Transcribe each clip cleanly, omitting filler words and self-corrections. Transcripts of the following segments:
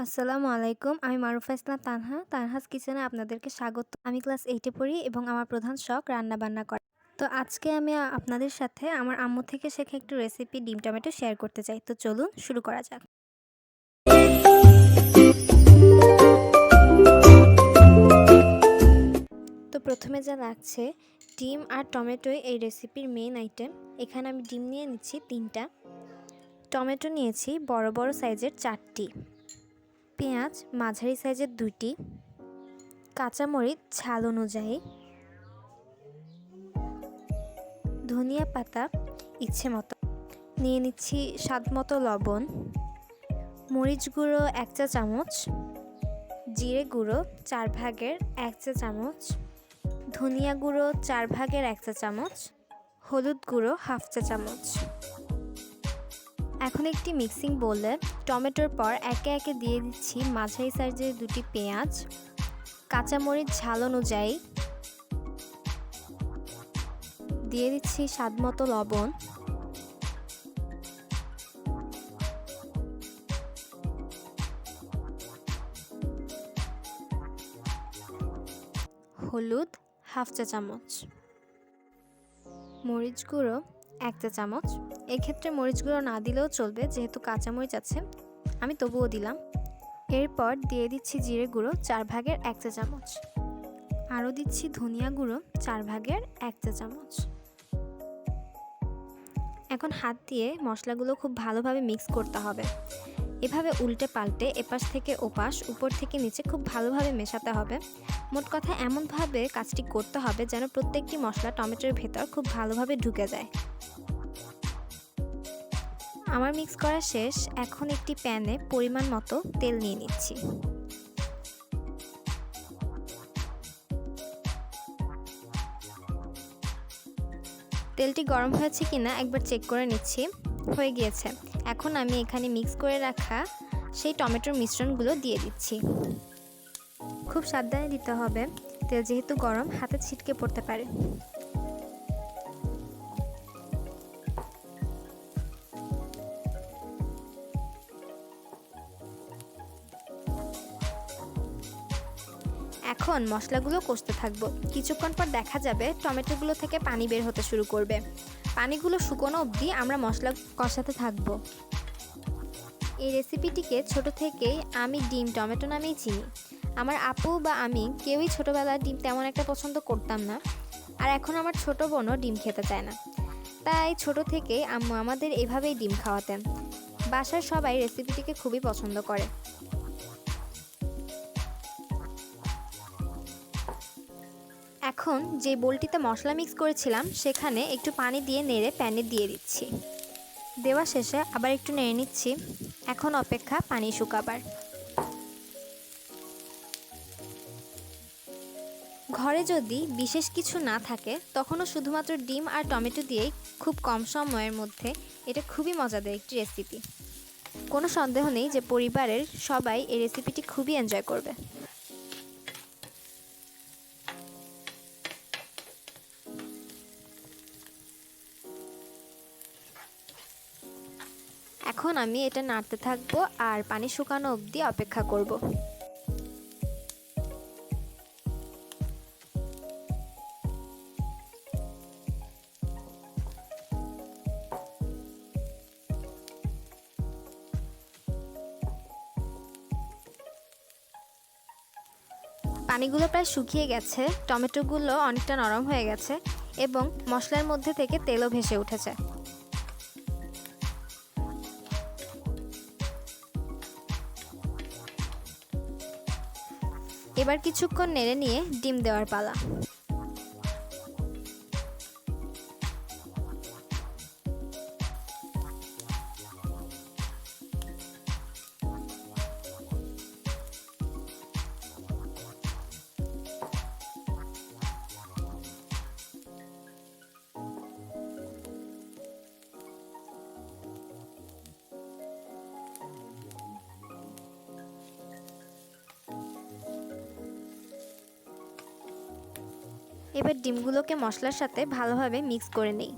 আসসালামু আলাইকুম। আমি মারুফা ইসলাম তানহা। তানহাস কিচেনে আপনাদেরকে স্বাগত। আমি ক্লাস 8 এ পড়ি এবং আমার প্রধান শখ রান্নাবান্না করা। তো আজকে আমি আপনাদের সাথে আমার আম্মু থেকে শেখা একটু রেসিপি ডিম টমেটো শেয়ার করতে চাই। তো চলুন শুরু করা যাক। তো প্রথমে যা লাগছে ডিম আর টমেটোই এই রেসিপির মেইন আইটেম। এখানে আমি ডিম নিয়ে নিচ্ছি 3টা, টমেটো নিয়েছি বড় বড় সাইজের 4টি, পেঁয়াজ মাঝারি সাইজের 2টি, কাঁচামরিচ ঝাল অনুযায়ী, ধনিয়া পাতা ইচ্ছে মতো, নিয়ে নিচ্ছি স্বাদ মতো লবণ, মরিচ গুঁড়ো 1 চা চামচ, জিরে গুঁড়ো 4 ভাগের 1 চা চামচ, ধনিয়া গুঁড়ো 4 ভাগের 1 চা চামচ, হলুদ গুঁড়ো 1/2 চা চামচ। এখন একটি মিক্সিং বোলে টমেটোর পর একে একে দিয়ে দিচ্ছি মাঝারি সাইজের 2টি পেঁয়াজ, কাঁচামরিচ ঝাল অনুযায়ী, দিয়ে দিচ্ছি স্বাদ মতো লবণ, হলুদ 1/2 চা চামচ, মরিচ গুঁড়ো 1 চা চামচ। এক্ষেত্রে মরিচ গুঁড়ো না দিলেও চলবে, যেহেতু কাঁচামরিচ আছে আমি তবুও দিলাম। এরপর দিয়ে দিচ্ছি জিরে গুঁড়ো 4 ভাগের 1 চা চামচ, আরও দিচ্ছি ধনিয়া গুঁড়ো 4 ভাগের 1 চা চামচ। এখন হাত দিয়ে মশলাগুলো খুব ভালোভাবে মিক্স করতে হবে। এভাবে উল্টে পাল্টে এপাশ থেকে ওপাশ, উপর থেকে নিচে খুব ভালোভাবে মেশাতে হবে। মোট কথা এমনভাবে কাজটি করতে হবে যেন প্রত্যেকটি মশলা টমেটোর ভেতর খুব ভালোভাবে ঢুকে যায়। আমার মিক্স করা শেষ। এখন একটি প্যানে পরিমাণ মতো তেল নিয়ে নিচ্ছি। তেলটি গরম হয়েছে কিনা একবার চেক করে নিচ্ছি। হয়ে গিয়েছে। এখন আমি এখানে মিক্স করে রাখা সেই টমেটোর মিশ্রণগুলো দিয়ে দিচ্ছি। খুব সাবধানে দিতে হবে, তেল যেহেতু গরম হাতে ছিটকে পড়তে পারে। এখন মশলাগুলো কষতে থাকবো। কিছুক্ষণ পর দেখা যাবে টমেটোগুলো থেকে পানি বের হতে শুরু করবে। পানিগুলো শুকনো অবধি আমরা মশলা কষাতে থাকবো। এই রেসিপিটিকে ছোট থেকেই আমি ডিম টমেটো নামেই চিনি। আমার আপু বা আমি কেউই ছোটোবেলায় ডিম তেমন একটা পছন্দ করতাম না, আর এখন আমার ছোট বোনও ডিম খেতে চায় না। তাই ছোট থেকেই আম্মু আমাদের এভাবেই ডিম খাওয়াতেন। বাসার সবাই রেসিপিটিকে খুবই পছন্দ করে। এখন যে বোলটিতে মশলা মিক্স করেছিলাম সেখানে একটু পানি দিয়ে নেড়ে প্যানে দিয়ে দিচ্ছি। দেওয়া শেষে আবার একটু নেড়ে নিচ্ছি। এখন অপেক্ষা পানি শুকাবার। ঘরে যদি বিশেষ কিছু না থাকে তখনও শুধুমাত্র ডিম আর টমেটো দিয়েই খুব কম সময়ের মধ্যে এটা খুবই মজাদার একটি রেসিপি। কোনো সন্দেহ নেই যে পরিবারের সবাই এই রেসিপিটি খুবই এনজয় করবে। এখন আমি এটা নাড়তে থাকবো আর পানি শুকানো অবধি অপেক্ষা করব। পানিগুলো প্রায় শুকিয়ে গেছে, টমেটোগুলো অনেকটা নরম হয়ে গেছে এবং মশলার মধ্যে থেকে তেলও ভেসে উঠেছে। এবার কিছুক্ষণ নেড়ে নিয়ে ডিম দেওয়ার পালা। এবার ডিমগুলোকে মশলার সাথে ভালোভাবে মিক্স করে নিই।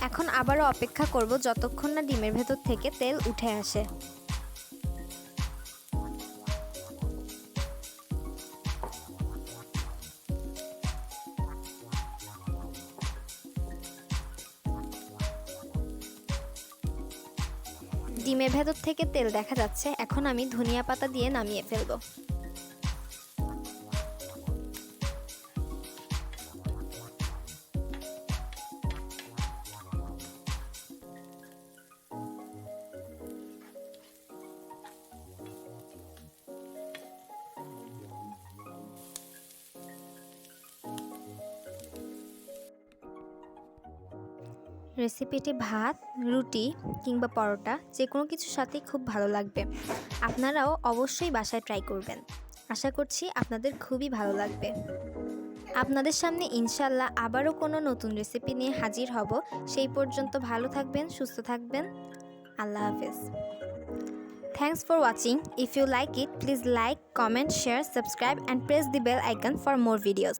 এখন আবারও অপেক্ষা করব যতক্ষণ না ডিমের ভেতর থেকে তেল উঠে আসে। ডিমের ভেতর থেকে তেল দেখা যাচ্ছে, এখন আমি ধনিয়া পাতা দিয়ে নামিয়ে ফেলবো। রেসিপিটি ভাত, রুটি কিংবা পরোটা যে কোনো কিছুর সাথেই খুব ভালো লাগবে। আপনারাও অবশ্যই বাসায় ট্রাই করবেন। আশা করছি আপনাদের খুবই ভালো লাগবে। আপনাদের সামনে ইনশাল্লাহ আবারও কোনো নতুন রেসিপি নিয়ে হাজির হব। সেই পর্যন্ত ভালো থাকবেন, সুস্থ থাকবেন। আল্লাহ হাফেজ। Thanks for watching. If you like it, please like, comment, share, subscribe and press the bell icon for more videos.